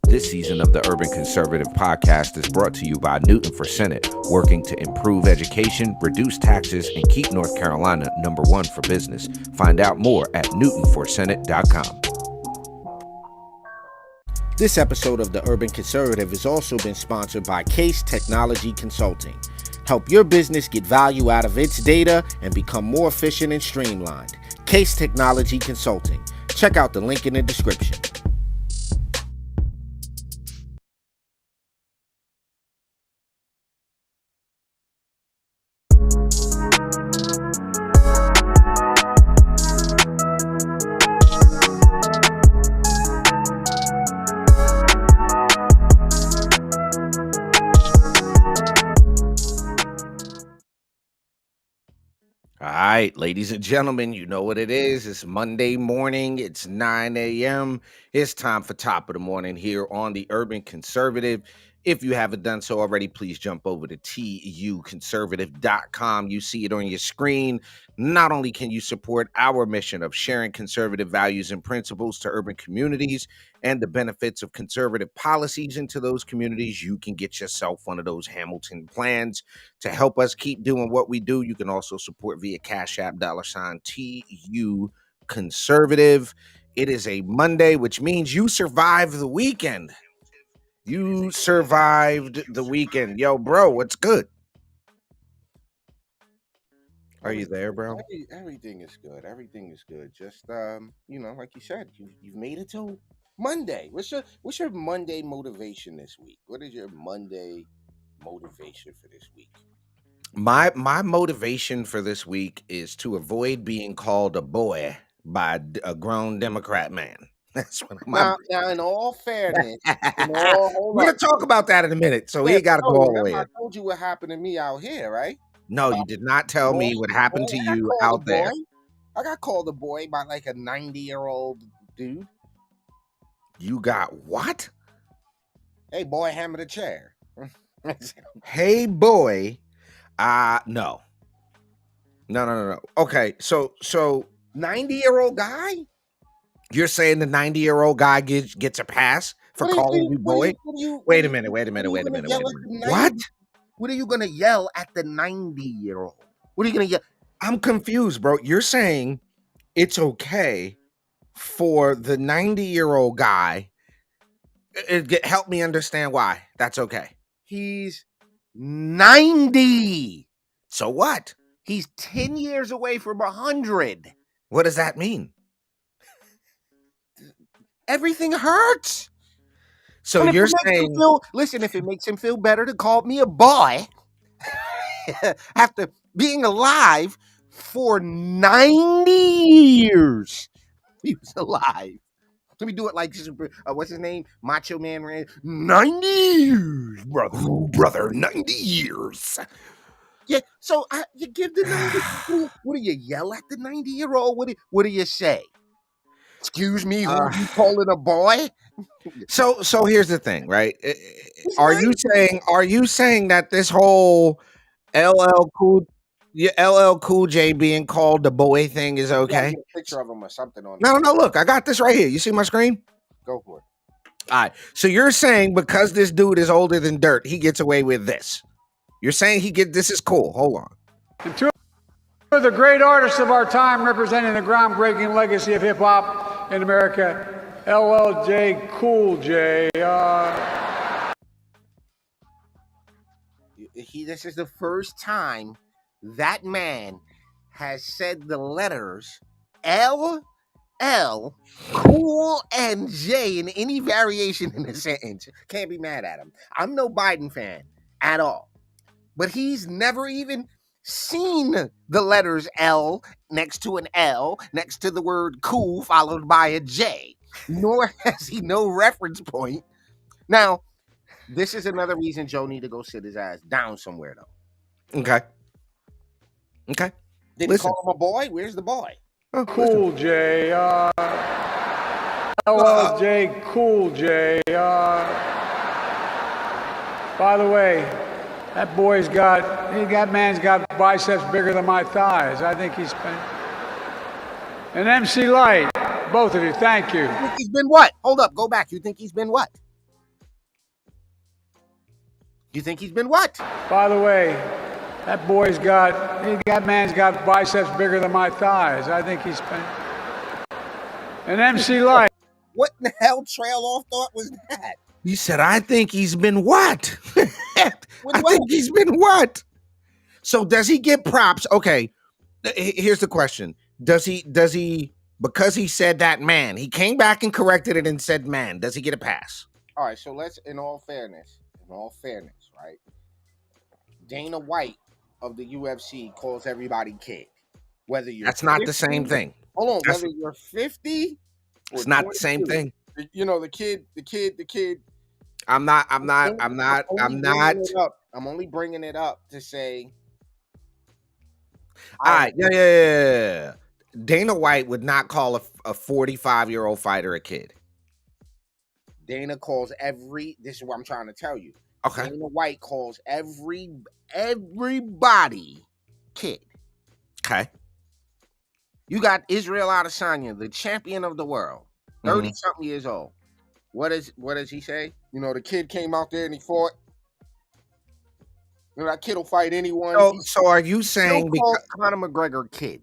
This season of the Urban Conservative Podcast is brought to you by Newton for Senate, working to improve education, reduce taxes, and keep North Carolina #1 for business. Find out more at newtonforsenate.com. This episode of the Urban Conservative has also been sponsored by Case Technology Consulting. Help your business get value out of its data and become more efficient and streamlined. Case Technology Consulting. Check out the link in the description. All right, ladies and gentlemen, you know what it is. It's Monday morning. It's 9 a.m. It's time for Top of the Morning here on the Urban Conservative. If you haven't done so already, please jump over to TUCONSERVATIVE.com. You see it on your screen. Not only can you support our mission of sharing conservative values and principles to urban communities and the benefits of conservative policies into those communities, you can get yourself one of those Hamilton plans to help us keep doing what we do. You can also support via CASHAPP $TU Conservative. It is a Monday, which means you survived the weekend. You survived the weekend. Yo, bro, what's good? Are you there, bro? Everything is good. Everything is good. Just like you said, you've made it till Monday. What's your Monday motivation this week? What is your Monday motivation for this week? My motivation for this week is to avoid being called a boy by a grown Democrat man. That's what Now, in all fairness, we're gonna talk about that in a minute. So he got to go all the way in. I told you what happened to me out here, right? No, you did not tell me what happened to you out there. I got called a boy by like a 90-year-old dude. You got what? Hey, boy, hammer the chair. Hey, boy. No. Okay, so 90-year-old guy? You're saying the 90-year-old guy gets a pass for calling you boy? Wait a minute. What? What are you gonna yell at the 90-year-old? What are you gonna yell? I'm confused, bro. You're saying it's okay for the 90-year-old guy. Help me understand why that's okay. He's 90. So what? He's 10 years away from 100. What does that mean? Everything hurts. So you're saying, listen, if it makes him feel better to call me a boy after being alive for 90 years, he was alive. Let me do it like what's his name? Macho Man ran 90 years, brother. Oh, brother, 90 years. Yeah, so you give the 90. What do you yell at the 90-year-old? What do you say? Excuse me, who you calling a boy? So here's the thing, right? Are you saying that this whole LL Cool J being called the boy thing is okay? Yeah, a picture of him or something on. No. Look, I got this right here. You see my screen? Go for it. All right. So you're saying because this dude is older than dirt, he gets away with this. You're saying this is cool. Hold on. And two of the great artists of our time representing the groundbreaking legacy of hip-hop in America, LL Cool J. This is the first time that man has said the letters LL, Cool, and J in any variation in the sentence. Can't be mad at him. I'm no Biden fan at all. But he's never even seen the letters L next to an L, next to the word cool, followed by a J. Nor has he no reference point. Now, this is another reason Joe need to go sit his ass down somewhere, though. Okay. Did he call him a boy? Where's the boy? Oh, Cool J. LL Cool J. By the way, that man's got biceps bigger than my thighs. I think he's been an MC Light. Both of you, thank you. You think he's been what? Hold up, go back. You think he's been what? You think he's been what? By the way, that man's got biceps bigger than my thighs. I think he's been an MC Light. What in the hell trail off thought was that? You said, I think he's been what? I what? think he's been what? So does he get props? Okay, here's the question. Does he, because he said that man, he came back and corrected it and said man, does he get a pass? All right, so let's, in all fairness, right? Dana White of the UFC calls everybody kid. Whether you're That's not the same thing. Hold on, whether you're 50 or it's not the same thing. You know, the kid. I'm only bringing it up to say. All right, yeah. Dana White would not call a 45-year-old fighter a kid. Dana calls this is what I'm trying to tell you. Okay. Dana White calls everybody kid. Okay. You got Israel Adesanya, the champion of the world, 30-something years old. What does he say? You know, the kid came out there and he fought. You know, that kid will fight anyone. So are you saying because Conor McGregor kid?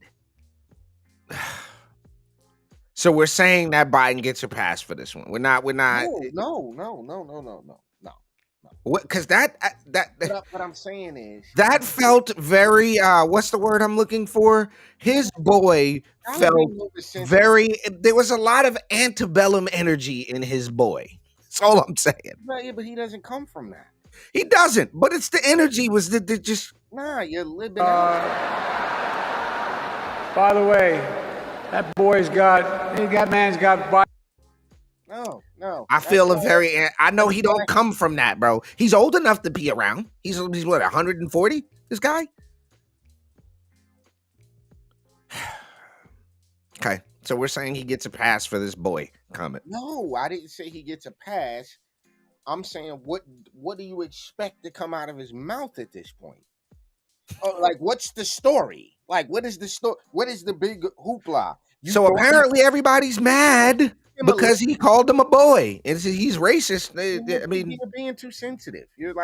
So we're saying that Biden gets a pass for this one. We're not. No. What? Because that what I'm saying is that felt very. What's the word I'm looking for? His boy felt very. There was a lot of antebellum energy in his boy. That's all I'm saying. Yeah, but he doesn't come from that. He doesn't. But it's the energy was that just. Nah, you're living. By the way, that man's got. No. I feel I know he don't come from that, bro. He's old enough to be around. He's what, 140? This guy? Okay, so we're saying he gets a pass for this boy comment. No, I didn't say he gets a pass. I'm saying what do you expect to come out of his mouth at this point? Oh, like, what's the story? Like, what is the story? What is the big hoopla? So apparently everybody's mad because he called him a boy and he's racist. I mean, you're being too sensitive. You're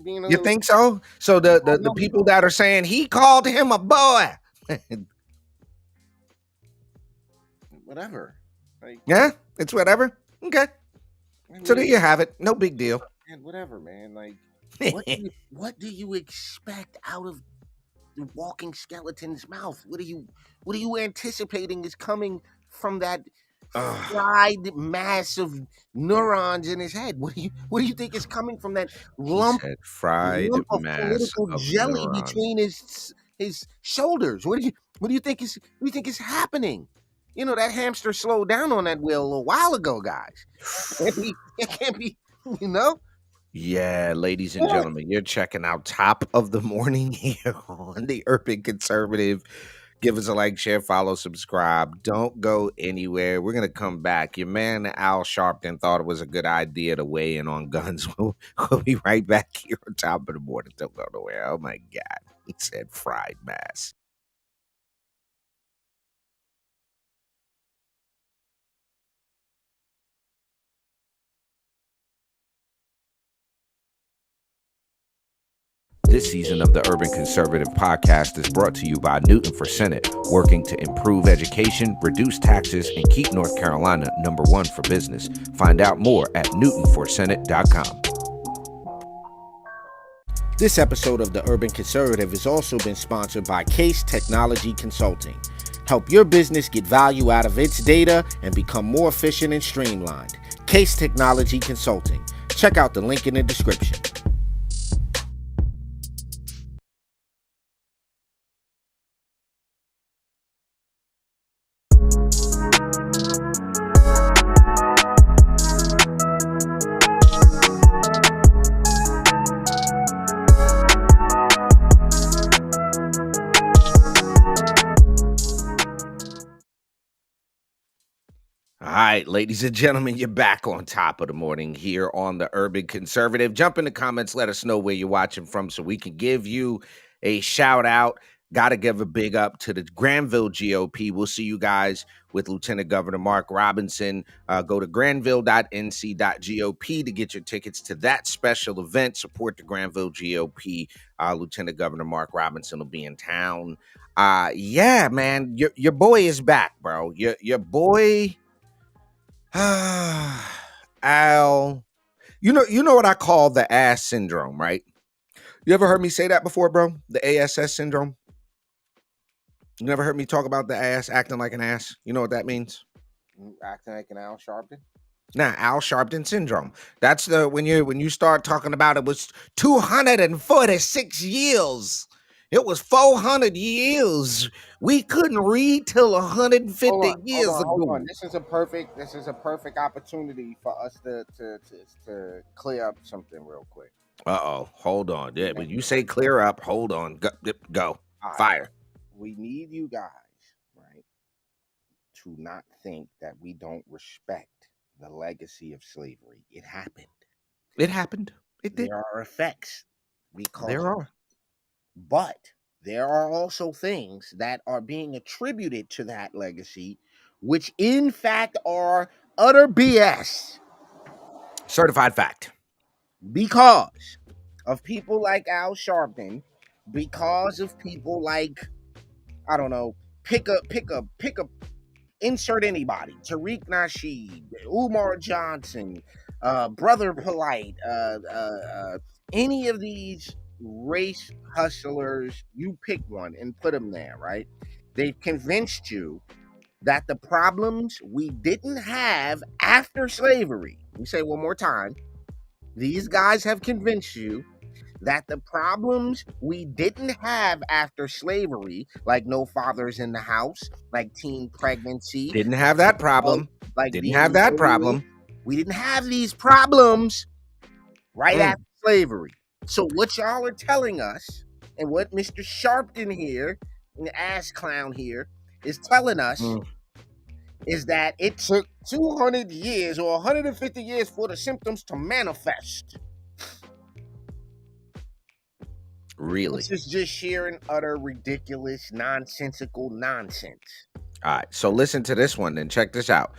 being. You think so? So the people that are saying he called him a boy, whatever. Yeah, it's whatever. Okay. So there you have it. No big deal. Man, whatever, man. Like, what do you expect out of the walking skeleton's mouth? What are you anticipating is coming from that fried mass of neurons in his head? What do you think is coming from that lump of political jelly between his shoulders? What do you think is happening? You know, that hamster slowed down on that wheel a little while ago, guys. It can't be, you know? Yeah, ladies and gentlemen, you're checking out Top of the Morning here on the Urban Conservative. Give us a like, share, follow, subscribe. Don't go anywhere. We're going to come back. Your man, Al Sharpton, thought it was a good idea to weigh in on guns. We'll be right back here on Top of the Morning. Don't go nowhere. Oh, my God. He said fried mass. This season of the Urban Conservative podcast is brought to you by Newton for Senate, working to improve education, reduce taxes, and keep North Carolina #1 for business. Find out more at newtonforsenate.com. This episode of the Urban Conservative has also been sponsored by Case Technology Consulting. Help your business get value out of its data and become more efficient and streamlined. Case Technology Consulting. Check out the link in the description. All right, ladies and gentlemen, you're back on Top of the Morning here on the Urban Conservative. Jump in the comments, let us know where you're watching from so we can give you a shout out. Got to give a big up to the Granville GOP. We'll see you guys with Lieutenant Governor Mark Robinson. Go to GRANVILLE.NC.GOP to get your tickets to that special event. Support the Granville GOP. Lieutenant Governor Mark Robinson will be in town. Yeah, man, your boy is back, bro. Your boy, Al. You know what I call the ass syndrome, right? You ever heard me say that before, bro? The ASS syndrome. You never heard me talk about the ass acting like an ass? You know what that means? Acting like an Al Sharpton? Nah, Al Sharpton syndrome. That's the when you start talking about it was 246 years. It was 400 years. We couldn't read till 150 years ago. Hold on. This is a perfect opportunity for us to clear up something real quick. Hold on. Yeah, when you say clear up, hold on. Go. Right. Fire. We need you guys, right, to not think that we don't respect the legacy of slavery. It happened. It happened. It did. There are effects. There are. But there are also things that are being attributed to that legacy, which in fact are utter BS. Certified fact. Because of people like Al Sharpton, because of people like, I don't know, pick a insert anybody. Tariq Nasheed, Umar Johnson, Brother Polite, any of these race hustlers, you pick one and put them there, right? They've convinced you that the problems we didn't have after slavery, we say one more time, these guys have convinced you that the problems we didn't have after slavery, like no fathers in the house, like teen pregnancy. Didn't have that problem. Didn't have that problem. We didn't have these problems right after slavery. So what y'all are telling us, and what Mr. Sharpton here, the ass clown here, is telling us, is that it took 200 years or 150 years for the symptoms to manifest. Really? This is just sheer and utter ridiculous, nonsensical nonsense. All right, so listen to this one and check this out.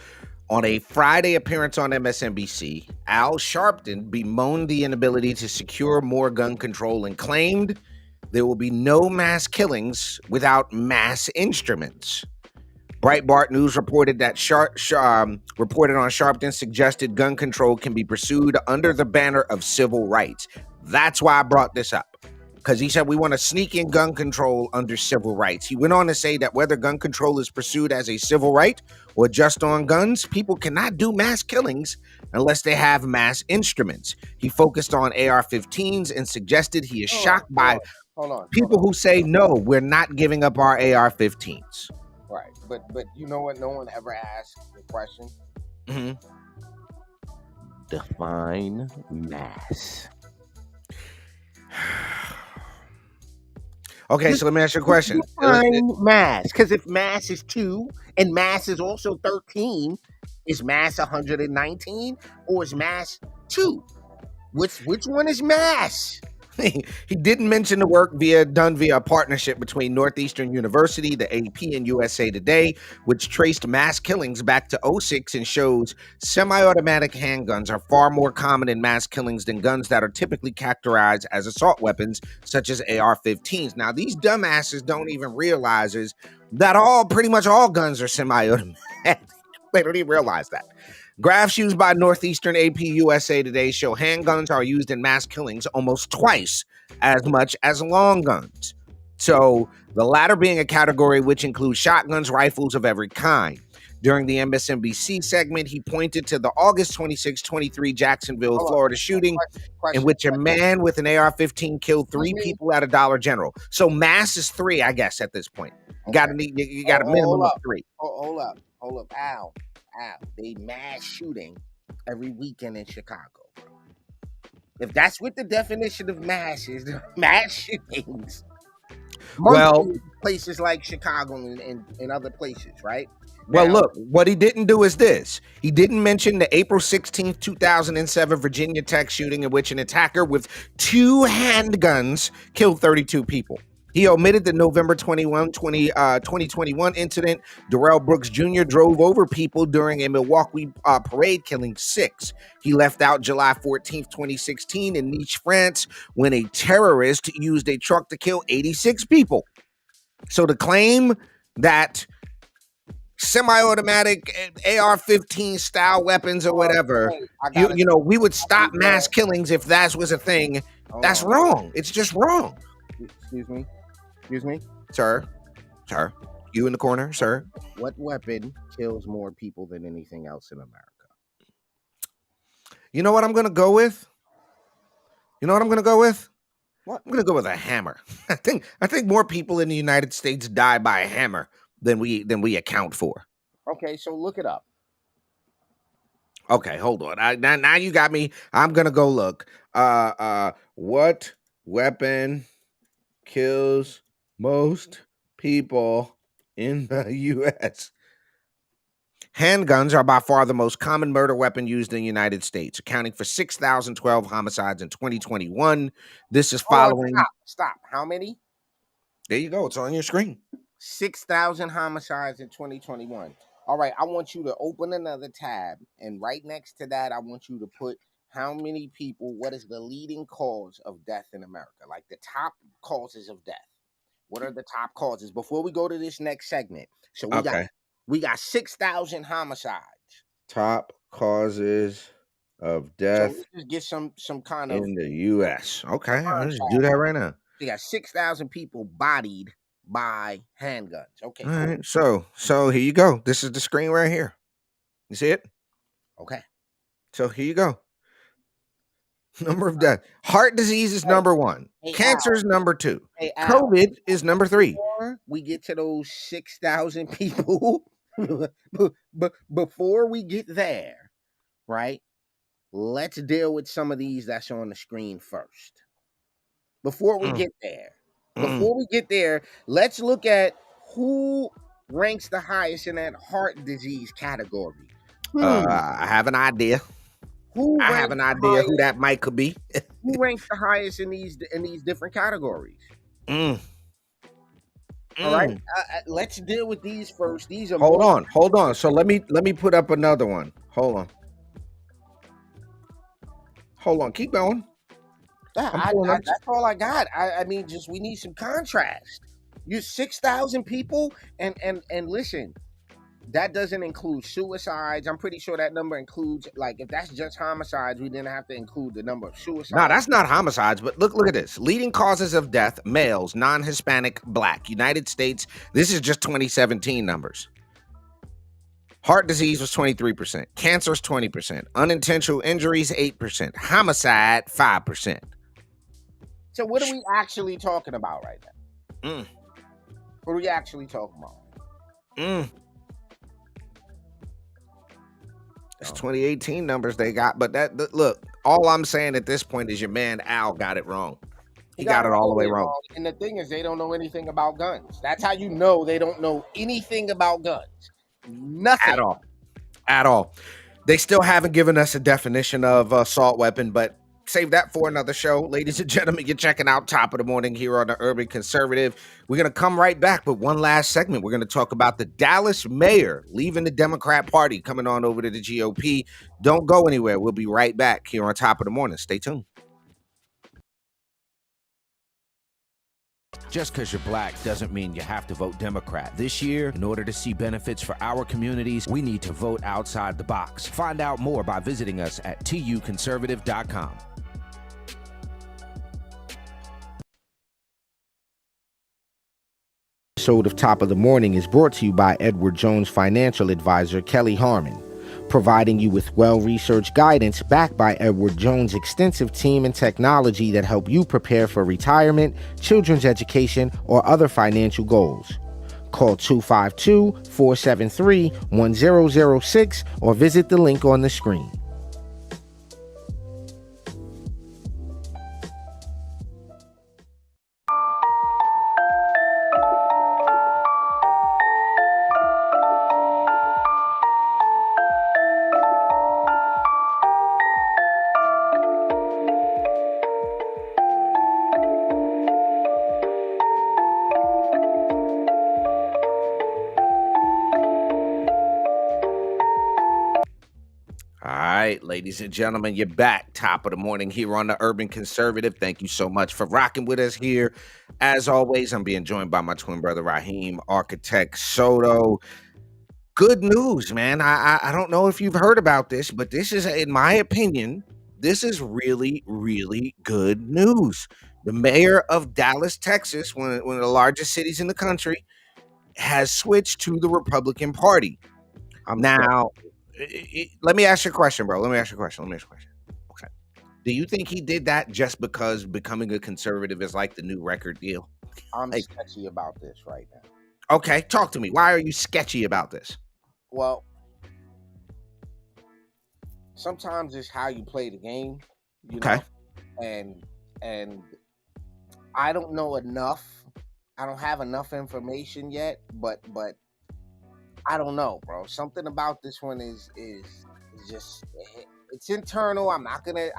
On a Friday appearance on MSNBC, Al Sharpton bemoaned the inability to secure more gun control and claimed there will be no mass killings without mass instruments. Breitbart News reported that reported on Sharpton suggested gun control can be pursued under the banner of civil rights. That's why I brought this up. Because he said we want to sneak in gun control under civil rights. He went on to say that whether gun control is pursued as a civil right or just on guns, people cannot do mass killings unless they have mass instruments. He focused on AR-15s and suggested he is shocked by people who say, no, we're not giving up our AR-15s. Right, but you know what? No one ever asked the question. Define mass. Okay, so let me ask you a question. Mass, because if mass is 2 and mass is also 13, is mass 119 or is mass 2? Which one is mass? He didn't mention the work done via a partnership between Northeastern University, the AP, and USA Today, which traced mass killings back to 2006 and shows semi-automatic handguns are far more common in mass killings than guns that are typically characterized as assault weapons, such as AR-15s. Now, these dumbasses don't even realize is that pretty much all guns are semi-automatic. They don't even realize that. Graphs used by Northeastern AP USA Today show handguns are used in mass killings almost twice as much as long guns. So the latter being a category which includes shotguns, rifles of every kind. During the MSNBC segment, he pointed to the August 26, 23 Jacksonville, Florida shooting in which a man with an AR-15 killed 3 people at a Dollar General. So mass is 3, I guess, at this point. You got a minimum of 3. Hold up. Ow. They mass shooting every weekend in Chicago. If that's what the definition of mass is, mass shootings. Well, places like Chicago and other places, right? Well, look, what he didn't do is this. He didn't mention the April 16th, 2007 Virginia Tech shooting in which an attacker with 2 handguns killed 32 people. He omitted the November 2021 incident. Darrell Brooks Jr. drove over people during a Milwaukee parade, killing 6. He left out July 14th, 2016 in Nice, France, when a terrorist used a truck to kill 86 people. So the claim that semi-automatic AR-15 style weapons or whatever, we would stop mass killings if that was a thing. That's wrong. It's just wrong. Excuse me, sir. You in the corner, sir. What weapon kills more people than anything else in America? You know what I'm gonna go with? What? I'm gonna go with a hammer. I think more people in the United States die by a hammer than we account for. Okay, so look it up. Okay, hold on. Now you got me. I'm gonna go look. What weapon kills most people in the U.S.? Handguns are by far the most common murder weapon used in the United States, accounting for 6,012 homicides in 2021. This is following. Stop. How many? There you go. It's on your screen. 6,000 homicides in 2021. All right, I want you to open another tab, and right next to that, I want you to put how many people, what is the leading cause of death in America? Like the top causes of death. What are the top causes? Before we go to this next segment. So we got 6,000 homicides. Top causes of death. So let's just get some kind in the U.S. Okay, let's do that right now. We got 6,000 people bodied by handguns. Okay. All right. So here you go. This is the screen right here. You see it? Okay. So here you go. Number of deaths. Heart disease is number 1. Cancer is number 2. COVID is number 3. Before we get to those 6,000 people, before we get there, right? Let's deal with some of these that's on the screen first. Before we get there, let's look at who ranks the highest in that heart disease category. I have an idea. Who that might could be. Who ranks the highest in these different categories? All right, let's deal with these first. These are hold on. So let me put up another one. Hold on. Keep going. That's all I got. I mean, just we need some contrast. You 6,000 people, and listen, that doesn't include suicides. I'm pretty sure that number includes, like, if that's just homicides, we didn't have to include the number of suicides. No, that's not homicides, but look at this. Leading causes of death, males, non-Hispanic, Black, United States. This is just 2017 numbers. Heart disease was 23%. Cancer is 20%. Unintentional injuries, 8%. Homicide, 5%. So what are we actually talking about right now? What are we actually talking about? It's 2018 numbers they got, but look, all I'm saying at this point is your man Al got it wrong. He got it all the way wrong. And the thing is, they don't know anything about guns. That's how you know they don't know anything about guns. Nothing. At all. They still haven't given us a definition of assault weapon, but save that for another show. Ladies and gentlemen, you're checking out Top of the Morning here on the Urban Conservative. We're going to come right back with one last segment. We're going to talk about the Dallas mayor leaving the Democrat Party, coming on over to the GOP. Don't go anywhere. We'll be right back here on Top of the Morning. Stay tuned. Just because you're Black doesn't mean you have to vote Democrat. This year, in order to see benefits for our communities, we need to vote outside the box. Find out more by visiting us at TUCONSERVATIVE.com. Episode of Top of the Morning is brought to you by Edward Jones financial advisor Kelly Harmon, providing you with well-researched guidance backed by Edward Jones' extensive team and technology that help you prepare for retirement, children's education, or other financial goals. Call 252-473-1006 or visit the link on the screen. Ladies and gentlemen, you're back. Top of the morning here on the Urban Conservative. Thank you so much for rocking with us here. As always, I'm being joined by my twin brother, Raheem, Architect Soto. Good news, man. I don't know if you've heard about this, but this is, in my opinion, this is really, really good news. The mayor of Dallas, Texas, one of the largest cities in the country, has switched to the Republican Party. Now, let me ask you a question, bro. Okay. Do you think he did that just because becoming a conservative is like the new record deal? I'm sketchy about this right now. Okay, talk to me. Why are you sketchy about this? Well, sometimes it's how you play the game, you know? And I don't know enough. I don't have enough information yet, but I don't know, bro. Something about this one is just, it's internal. I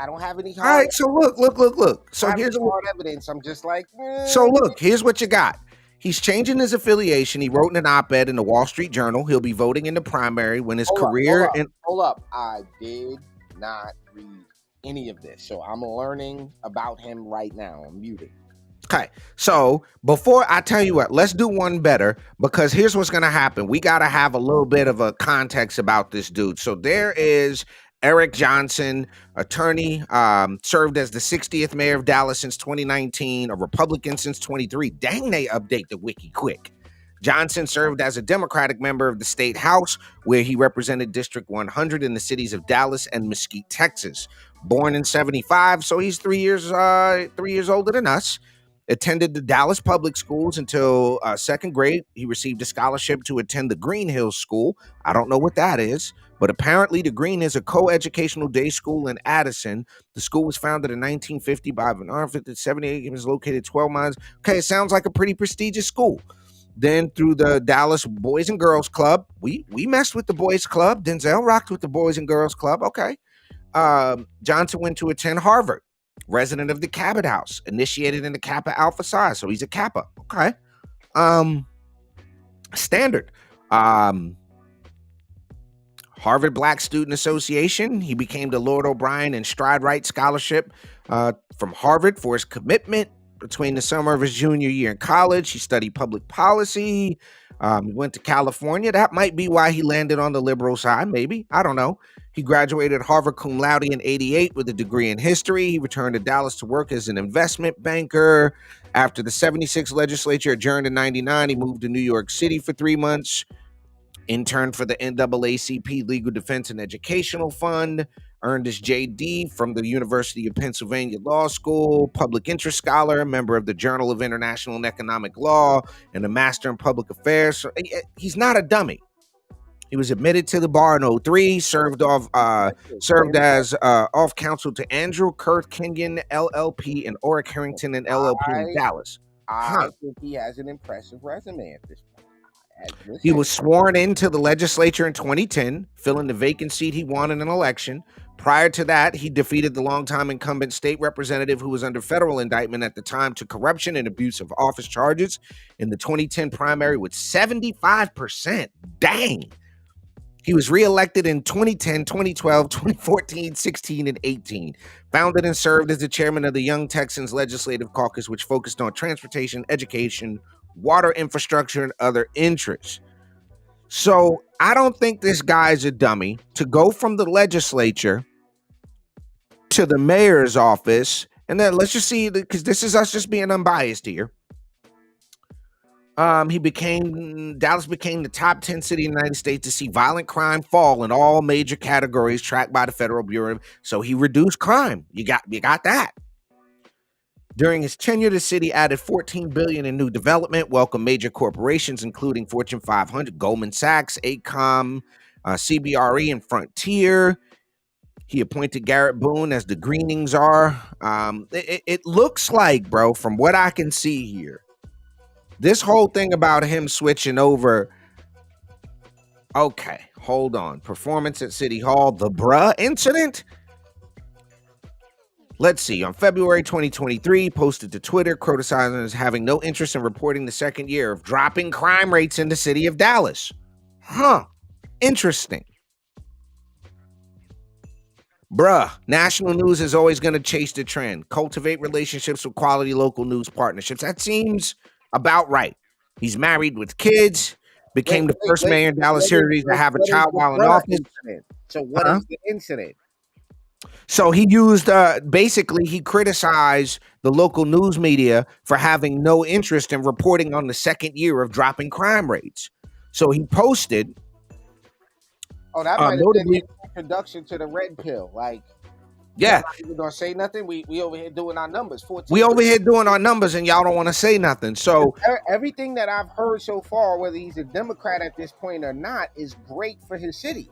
don't have any hard. All right, so look. So here's hard evidence. I'm just like, So look, here's what you got. He's changing his affiliation. He wrote in an op-ed in the Wall Street Journal. He'll be voting in the primary when his career. Hold up. I did not read any of this, so I'm learning about him right now. I'm muting. Okay, so before I tell you what, let's do one better, because here's what's going to happen. We got to have a little bit of a context about this dude. So there is Eric Johnson, attorney, served as the 60th mayor of Dallas since 2019, a Republican since 23. Dang, they update the wiki quick. Johnson served as a Democratic member of the state house, where he represented District 100 in the cities of Dallas and Mesquite, Texas. Born in 75, so he's 3 years older than us. Attended the Dallas public schools until second grade. He received a scholarship to attend the Green Hills School. I don't know what that is, but apparently the Green is a co-educational day school in Addison. The school was founded in 1950 by Bernard 78. It was located 12 miles. Okay, it sounds like a pretty prestigious school. Then through the Dallas Boys and Girls Club. We messed with the Boys Club. Denzel rocked with the Boys and Girls Club. Okay. Johnson went to attend Harvard. Resident of the Cabot House, initiated in the Kappa Alpha Psi, so he's a Kappa. Okay. Standard. Harvard Black Student Association. He became the Lord O'Brien and Stride Wright Scholarship from Harvard for his commitment between the summer of his junior year in college. He studied public policy. He went to California. That might be why he landed on the liberal side, maybe. I don't know. He graduated Harvard cum laude in 88 with a degree in history. He returned to Dallas to work as an investment banker. After the 76 legislature adjourned in 99, he moved to New York City for 3 months. Interned for the NAACP Legal Defense and Educational Fund. Earned his JD from the University of Pennsylvania Law School. Public interest scholar, member of the Journal of International and Economic Law, and a master in public affairs. So he's not a dummy. He was admitted to the bar in 03, served as off counsel to Andrew Kurth Kenyon, LLP, and Oric Harrington and LLP in Dallas. I think he has an impressive resume at this point. He was sworn into the legislature in 2010, filling the vacant seat he won in an election. Prior to that, he defeated the longtime incumbent state representative who was under federal indictment at the time to corruption and abuse of office charges in the 2010 primary with 75%. Dang. He was reelected in 2010, 2012, 2014, 16, and 18. Founded and served as the chairman of the Young Texans Legislative Caucus, which focused on transportation, education, water infrastructure, and other interests. So I don't think this guy's a dummy to go from the legislature to the mayor's office. And then let's just see, because this is us just being unbiased here. Dallas became the top 10 city in the United States to see violent crime fall in all major categories tracked by the Federal Bureau. So he reduced crime. You got that. During his tenure, the city added $14 billion in new development, welcomed major corporations, including Fortune 500, Goldman Sachs, ACOM, CBRE, and Frontier. He appointed Garrett Boone as the greening czar. It looks like, bro, from what I can see here, this whole thing about him switching over. Okay, hold on. Performance at City Hall, the bruh incident. Let's see. On February 2023, posted to Twitter, criticizing as having no interest in reporting the second year of dropping crime rates in the city of Dallas. Interesting. Bruh, national news is always going to chase the trend. Cultivate relationships with quality local news partnerships. That seems about right. He's married with kids, became the first mayor in Dallas series to have a What is child the while in office. incident? So what is the incident? So he used, basically, he criticized the local news media for having no interest in reporting on the second year of dropping crime rates. So he posted. Oh, that might have notably, been an introduction to the red pill. Like, yeah, y'all not even gonna say nothing. We over here doing our numbers. 14. we over here doing our numbers, and y'all don't want to say nothing. So everything that I've heard so far, whether he's a Democrat at this point or not, is great for his city.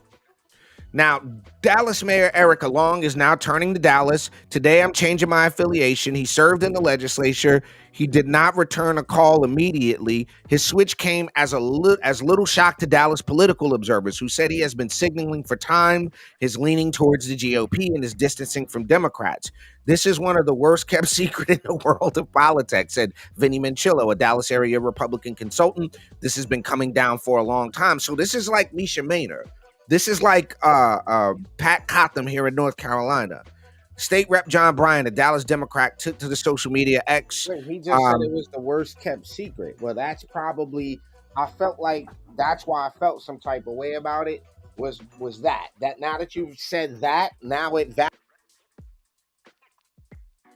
Now, Dallas Mayor Eric Long is now turning to Dallas. Today, I'm changing my affiliation. He served in the legislature. He did not return a call immediately. His switch came as little shock to Dallas political observers who said he has been signaling for time his leaning towards the GOP and his distancing from Democrats. This is one of the worst kept secret in the world of politics, said Vinny Mancillo, a Dallas area Republican consultant. This has been coming down for a long time. So this is like Misha Maynard. This is like Pat Cotham here in North Carolina. State Rep John Bryan, a Dallas Democrat, took to the social media X. He just said it was the worst kept secret. Well, that's probably, I felt like that's why I felt some type of way about it was that now that you've said that, now it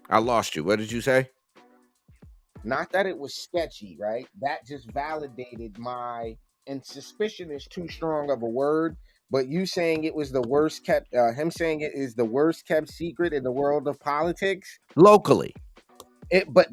I lost you. What did you say? Not that it was sketchy, right? That just validated and suspicion is too strong of a word. But you saying it was the worst kept, him saying it is the worst kept secret in the world of politics locally. But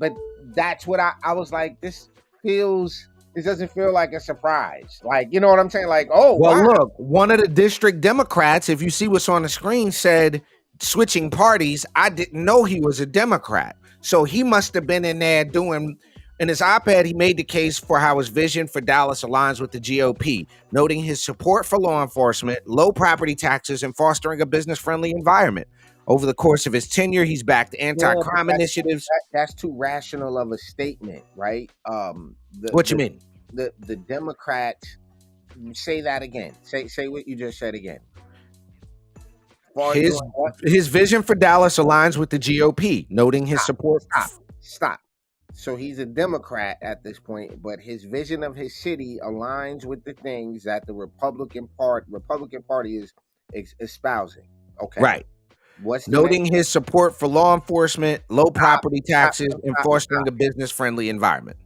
that's what I was like. This doesn't feel like a surprise. Like, you know what I'm saying? Like, oh, well, wow. Look, one of the district Democrats, if you see what's on the screen, said switching parties. I didn't know he was a Democrat, so he must have been in there doing. In his op-ed, he made the case for how his vision for Dallas aligns with the GOP, noting his support for law enforcement, low property taxes, and fostering a business-friendly environment. Over the course of his tenure, he's backed anti-crime initiatives. That's too rational of a statement, right? What you mean? The Democrats, say that again. Say what you just said again. His vision for Dallas aligns with the GOP, noting his support. Stop. So he's a Democrat at this point, but his vision of his city aligns with the things that the Republican Party is espousing. Okay. Right. Noting his support for law enforcement, low property taxes, and fostering a business-friendly environment.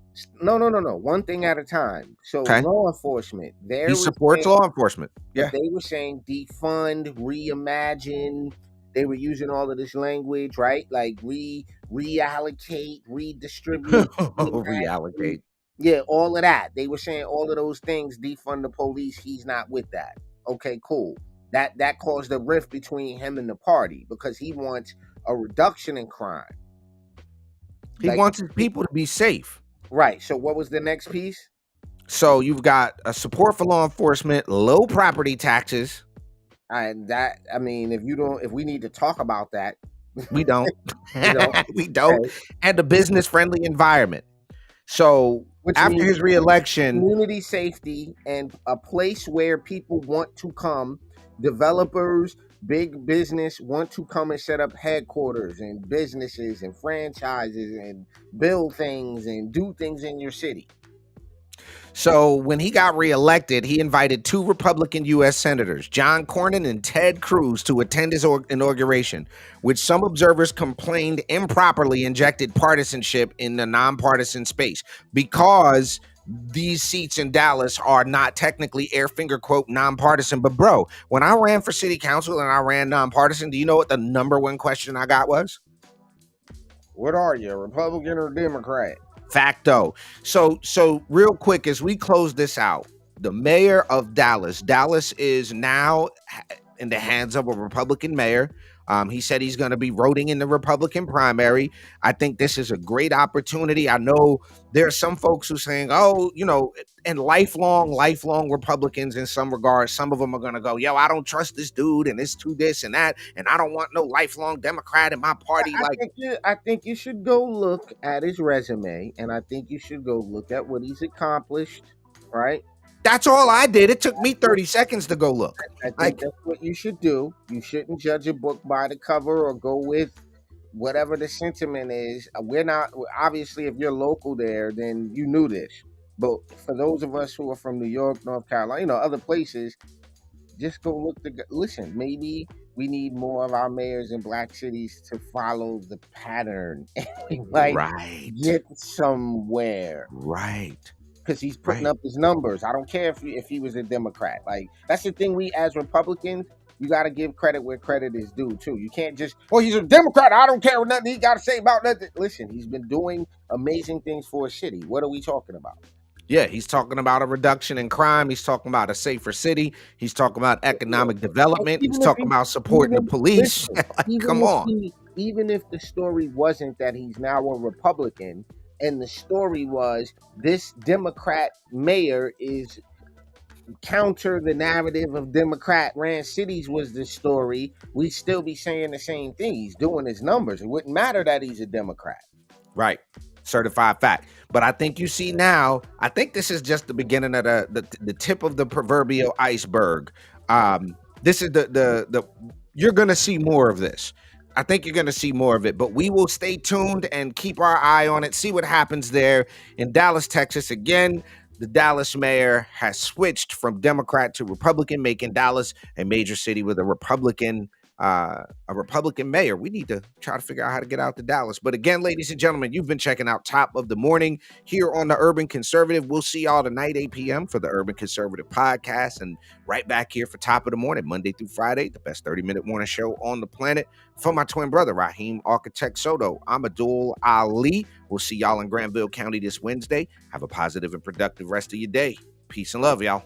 No. One thing at a time. So law enforcement. He supports law enforcement. Yeah. They were saying defund, reimagine. They were using all of this language, right? Like reallocate, redistribute, reallocate. Yeah, all of that. They were saying all of those things. Defund the police. He's not with that. Okay, cool. That caused a rift between him and the party because he wants a reduction in crime. He wants his people to be safe. Right. So what was the next piece? So you've got a support for law enforcement, low property taxes. And that, I mean, if we need to talk about that, we don't. We don't. Okay. And a business-friendly environment. So after his reelection, community safety and a place where people want to come, developers, big business want to come and set up headquarters and businesses and franchises and build things and do things in your city. So when he got reelected, he invited 2 Republican U.S. senators, John Cornyn and Ted Cruz, to attend his inauguration, which some observers complained improperly injected partisanship in the nonpartisan space because these seats in Dallas are not technically finger quote nonpartisan. But bro, when I ran for city council and I ran nonpartisan, do you know what the number one question I got was? What are you, Republican or Democrat? Facto. So real quick, as we close this out, the mayor of Dallas is now in the hands of a Republican mayor. He said he's going to be voting in the Republican primary. I think this is a great opportunity. I know there are some folks who are saying, oh, you know, and lifelong Republicans in some regards, some of them are going to go, yo, I don't trust this dude and it's too this and that. And I don't want no lifelong Democrat in my party. I think you should go look at his resume and I think you should go look at what he's accomplished. Right. That's all I did. It took me 30 seconds to go look. I think Like, that's what you should do. You shouldn't judge a book by the cover or go with whatever the sentiment is. We're not, obviously, if you're local there, then you knew this. But for those of us who are from New York, North Carolina, other places, just go look. Listen, maybe we need more of our mayors in black cities to follow the pattern and like right, get somewhere. right. Because he's putting Right. up his numbers. I don't care if he was a Democrat. Like, that's the thing. We as Republicans, you got to give credit where credit is due too. You can't just, oh, he's a Democrat, I don't care what nothing he got to say about nothing. Listen, he's been doing amazing things for a city. What are we talking about? Yeah, he's talking about a reduction in crime. He's talking about a safer city. He's talking about economic development. He's talking about supporting the police. Like, come on. Even if the story wasn't that he's now a Republican, and the story was this Democrat mayor is counter the narrative of Democrat ran cities was the story, we'd still be saying the same thing. He's doing his numbers. It wouldn't matter that he's a Democrat. Right. Certified fact. But I think you see now, I think this is just the beginning of the tip of the proverbial iceberg. This is the you're going to see more of this. I think you're going to see more of it, but we will stay tuned and keep our eye on it, see what happens there in Dallas, Texas. Again, the Dallas mayor has switched from Democrat to Republican, making Dallas a major city with a Republican mayor. We need to try to figure out how to get out to Dallas. But again, ladies and gentlemen, you've been checking out Top of the Morning here on the Urban Conservative. We'll see y'all tonight, 8 p.m. for the Urban Conservative podcast, and right back here for Top of the Morning, Monday through Friday, the best 30-minute morning show on the planet. For my twin brother, Raheem Architect Soto, I'm Abdul Ali. We'll see y'all in Granville County this Wednesday. Have a positive and productive rest of your day. Peace and love, y'all.